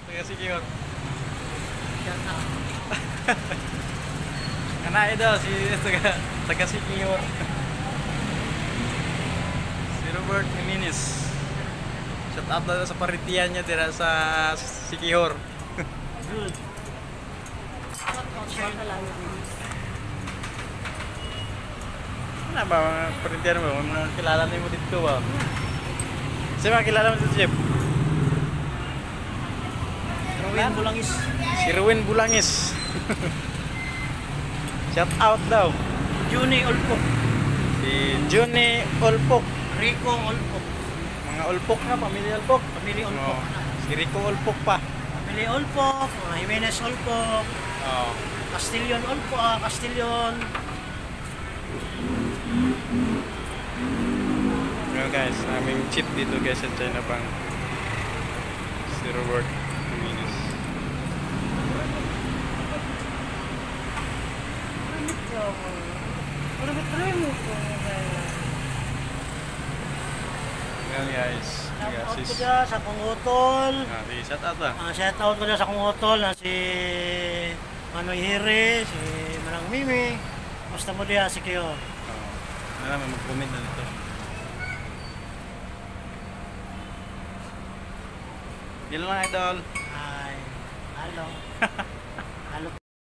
taga Siquijor. Shout out. Kanai daw si taga Siquijor. Si Robert Jimenez. Shout out daw sa paritian niya tira sa Siquijor. Good. Share na lang. Ano ba mga paritian mo? Mga kilala niyo mo dito ba? Sino mga kilala mo dito, Jeff? Ruin Bulangis. Si Ruin Bulangis. Shout out daw. Juni Olpok. Si Johnny Olpok. Rico Olpok. Mga Olpok na, pamilya Olpok. Pamilya Olpok. Oh, si Rico Olpok pa. Pamilya Olpok. Mga Jimenez Olpok. Oh. Castillon Olpok. Castillon. Ngayon guys, naming cheat dito guys sa China Bank. Si Robert Jimenez. Ngayon guys. Shout out ko Sis. dyan sa kong utol. Di shout out lah. Shout out ko dyan sa kong utol na si Manoy Hiri, si Manang Mimi. Basta mo diya si Kiyo. Oh. Ano naman mag-comment na dito. Yun lang idol. Hi. Hello.